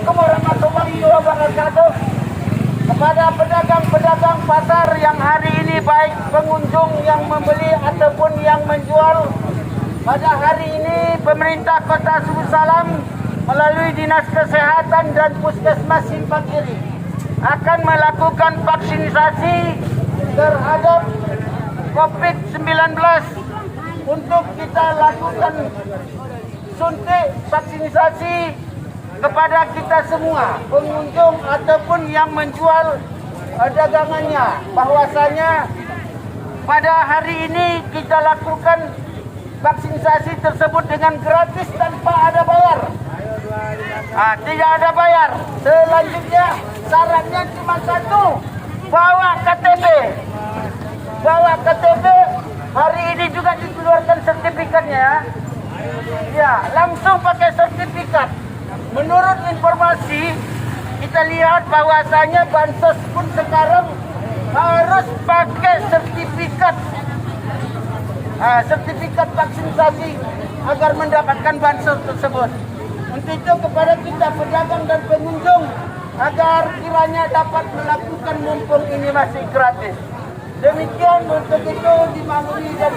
Assalamualaikum warahmatullahi wabarakatuh. Kepada pedagang-pedagang pasar yang hari ini, baik pengunjung yang membeli ataupun yang menjual, pada hari ini pemerintah Kota Suku Salam melalui Dinas Kesehatan dan Puskesmas Simpang Kiri akan melakukan vaksinasi terhadap COVID-19 untuk kita lakukan suntik vaksinasi kepada kita semua, pengunjung ataupun yang menjual dagangannya, bahwasanya pada hari ini kita lakukan vaksinasi tersebut dengan gratis tanpa ada bayar. Tidak ada bayar. Selanjutnya syaratnya cuma satu, bawa KTP. Bawa KTP. Hari ini juga dikeluarkan sertifikatnya. Ya, langsung pakai sertifikat. Menurut informasi, kita lihat bahwasanya bansos pun sekarang harus pakai sertifikat. Sertifikat vaksinasi agar mendapatkan bansos tersebut. Untuk itu kepada kita pedagang dan pengunjung agar kiranya dapat melakukan mumpung ini masih gratis. Demikian untuk itu dimaklumi dan